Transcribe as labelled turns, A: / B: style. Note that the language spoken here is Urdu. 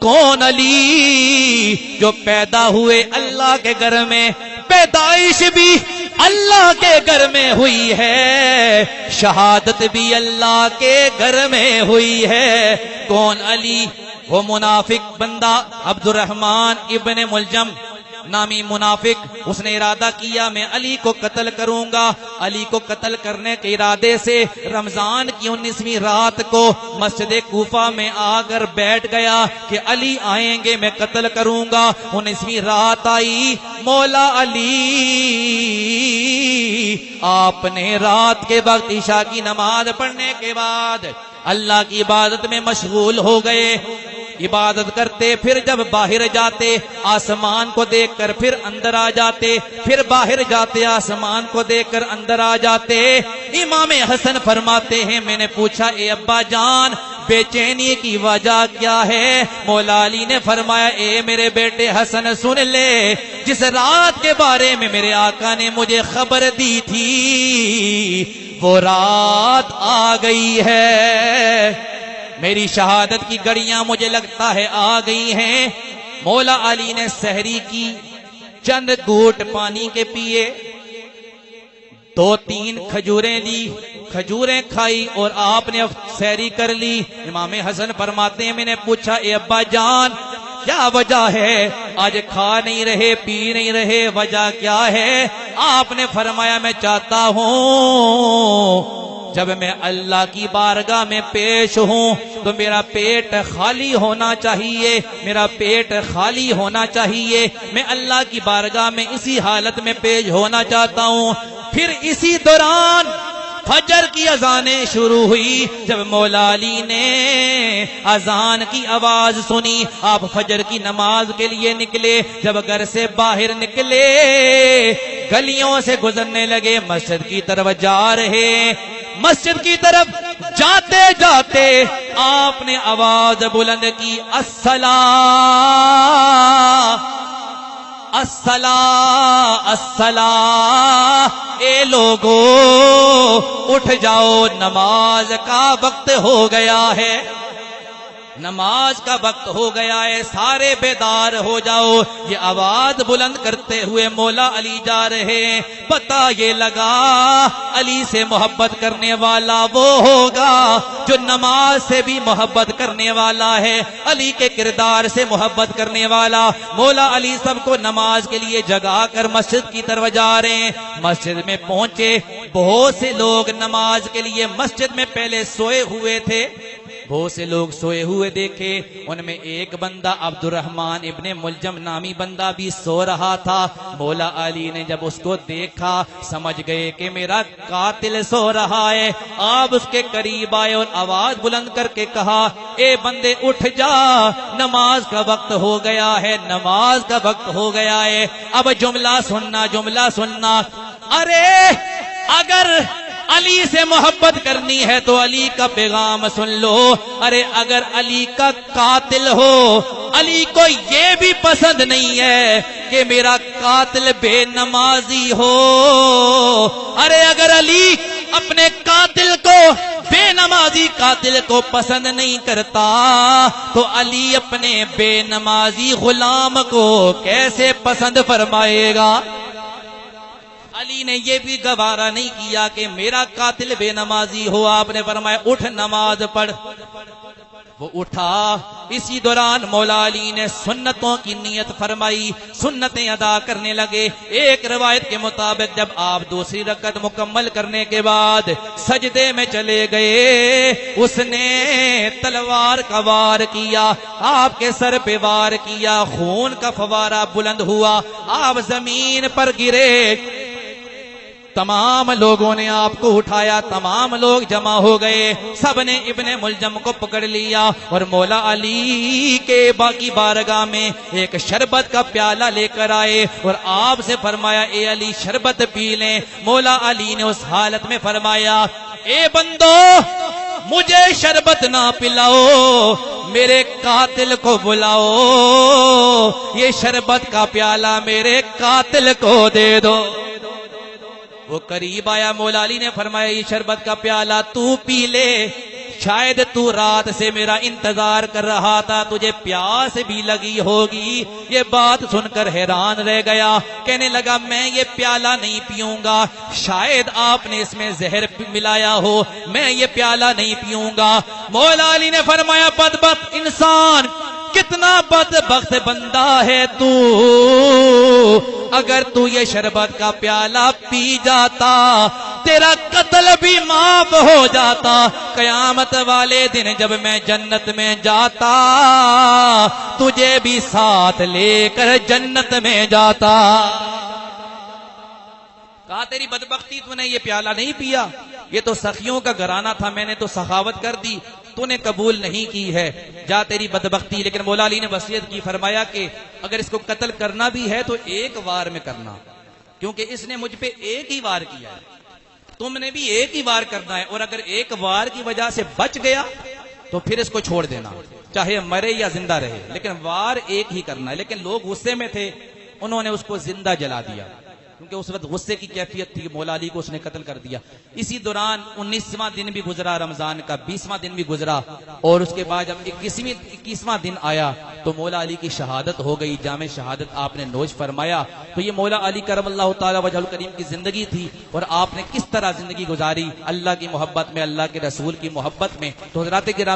A: کون علی جو پیدا ہوئے اللہ کے گھر میں، پیدائش بھی اللہ کے گھر میں ہوئی ہے، شہادت بھی اللہ کے گھر میں ہوئی ہے۔ کون علی؟ وہ منافق بندہ عبد الرحمن ابن ملجم نامی منافق، اس نے ارادہ کیا میں علی کو قتل کروں گا۔ علی کو قتل کرنے کے ارادے سے رمضان کی 19ویں رات کو مسجد کوفہ میں آ کر بیٹھ گیا کہ علی آئیں گے میں قتل کروں گا۔ 19ویں رات آئی، مولا علی آپ نے رات کے وقت عشاء کی نماز پڑھنے کے بعد اللہ کی عبادت میں مشغول ہو گئے۔ عبادت کرتے، پھر جب باہر جاتے آسمان کو دیکھ کر پھر اندر آ جاتے، پھر باہر جاتے آسمان کو دیکھ کر اندر آ جاتے۔ امام حسن فرماتے ہیں میں نے پوچھا اے ابا جان بے چینی کی وجہ کیا ہے؟ مولا علی نے فرمایا اے میرے بیٹے حسن سن لے، جس رات کے بارے میں میرے آقا نے مجھے خبر دی تھی وہ رات آ گئی ہے، میری شہادت کی گھڑیاں مجھے لگتا ہے آ گئی ہیں۔ مولا علی نے سحری کی، چند گھونٹ پانی کے پیے، 2-3 کھجوریں لی، کھجوریں کھائی اور آپ نے سحری کر لی۔ امام حسن فرماتے ہیں میں نے پوچھا اے ابا جان کیا وجہ ہے آج کھا نہیں رہے پی نہیں رہے، وجہ کیا ہے؟ آپ نے فرمایا میں چاہتا ہوں جب میں اللہ کی بارگاہ میں پیش ہوں تو میرا پیٹ خالی ہونا چاہیے، میرا پیٹ خالی ہونا چاہیے، میں اللہ کی بارگاہ میں اسی حالت میں پیش ہونا چاہتا ہوں۔ پھر اسی دوران فجر کی اذانیں شروع ہوئی۔ جب مولا علی نے اذان کی آواز سنی آپ فجر کی نماز کے لیے نکلے۔ جب گھر سے باہر نکلے گلیوں سے گزرنے لگے، مسجد کی طرف جا رہے، مسجد کی طرف جاتے جاتے آپ نے آواز بلند کی الصلاۃ الصلاۃ الصلاۃ، اے لوگو اٹھ جاؤ نماز کا وقت ہو گیا ہے، نماز کا وقت ہو گیا ہے، سارے بیدار ہو جاؤ۔ یہ آواز بلند کرتے ہوئے مولا علی جا رہے ہیں۔ پتہ یہ لگا علی سے محبت کرنے والا وہ ہوگا جو نماز سے بھی محبت کرنے والا ہے، علی کے کردار سے محبت کرنے والا۔ مولا علی سب کو نماز کے لیے جگا کر مسجد کی طرف جا رہے ہیں۔ مسجد میں پہنچے، بہت سے لوگ نماز کے لیے مسجد میں پہلے سوئے ہوئے تھے، بہت سے لوگ سوئے ہوئے دیکھے، ان میں ایک بندہ عبد الرحمن ابن ملجم نامی بندہ بھی سو رہا تھا۔ مولا علی نے جب اس کو دیکھا سمجھ گئے کہ میرا قاتل سو رہا ہے۔ آپ اس کے قریب آئے اور آواز بلند کر کے کہا اے بندے اٹھ جا، نماز کا وقت ہو گیا ہے، نماز کا وقت ہو گیا ہے۔ اب جملہ سننا، جملہ سننا، ارے اگر علی سے محبت کرنی ہے تو علی کا پیغام سن لو۔ ارے اگر علی کا قاتل ہو، علی کو یہ بھی پسند نہیں ہے کہ میرا قاتل بے نمازی ہو۔ ارے اگر علی اپنے قاتل کو، بے نمازی قاتل کو پسند نہیں کرتا تو علی اپنے بے نمازی غلام کو کیسے پسند فرمائے گا؟ علی نے یہ بھی گوارا نہیں کیا کہ میرا قاتل بے نمازی ہو۔ آپ نے فرمایا اٹھ نماز پڑھ۔ وہ اٹھا۔ اسی دوران مولا علی نے سنتوں کی نیت فرمائی، سنتیں ادا کرنے لگے۔ ایک روایت کے مطابق جب آپ دوسری رکعت مکمل کرنے کے بعد سجدے میں چلے گئے، اس نے تلوار کا وار کیا، آپ کے سر پہ وار کیا، خون کا فوارہ بلند ہوا، آپ زمین پر گرے۔ تمام لوگوں نے آپ کو اٹھایا، تمام لوگ جمع ہو گئے، سب نے ابن ملجم کو پکڑ لیا اور مولا علی کے باقی بارگاہ میں ایک شربت کا پیالہ لے کر آئے اور آپ سے فرمایا اے علی شربت پی لیں۔ مولا علی نے اس حالت میں فرمایا اے بندو مجھے شربت نہ پلاؤ، میرے قاتل کو بلاؤ، یہ شربت کا پیالہ میرے قاتل کو دے دو۔ وہ قریب آیا، مولا علی نے فرمایا یہ شربت کا پیالہ تو پی لے، شاید تو رات سے میرا انتظار کر رہا تھا، تجھے پیاس بھی لگی ہوگی۔ یہ بات سن کر حیران رہ گیا، کہنے لگا میں یہ پیالہ نہیں پیوں گا، شاید آپ نے اس میں زہر ملایا ہو، میں یہ پیالہ نہیں پیوں گا۔ مولا علی نے فرمایا بدبخت انسان، کتنا بدبخت بندہ ہے تو، اگر تو یہ شربت کا پیالہ پی جاتا تیرا قتل بھی معاف ہو جاتا، قیامت والے دن جب میں جنت میں جاتا تجھے بھی ساتھ لے کر جنت میں جاتا۔ کہا تیری بدبختی، تو نے یہ پیالہ نہیں پیا، یہ تو سخیوں کا گھرانہ تھا، میں نے تو سخاوت کر دی، تو نے قبول نہیں کی ہے، جا تیری بدبختی۔ لیکن مولا علی نے وصیت کی، فرمایا کہ اگر اس کو قتل کرنا بھی ہے تو ایک وار میں کرنا، کیونکہ اس نے مجھ پہ ایک ہی وار کیا ہے، تم نے بھی ایک ہی وار کرنا ہے، اور اگر ایک وار کی وجہ سے بچ گیا تو پھر اس کو چھوڑ دینا، چاہے مرے یا زندہ رہے، لیکن وار ایک ہی کرنا ہے۔ لیکن لوگ غصے میں تھے، انہوں نے اس کو زندہ جلا دیا، کیونکہ اس وقت غصے کی کیفیت تھی، مولا علی کو اس نے قتل کر دیا۔ اسی دوران 19واں دن بھی گزرا رمضان کا، 20واں دن بھی گزرا، اور اس کے بعد جب 21واں دن آیا تو مولا علی کی شہادت ہو گئی، جام شہادت آپ نے نوش فرمایا۔ تو یہ مولا علی کرم اللہ تعالی وجہ الکریم کی زندگی تھی، اور آپ نے کس طرح زندگی گزاری اللہ کی محبت میں، اللہ کے رسول کی محبت میں۔ تو حضرات کرام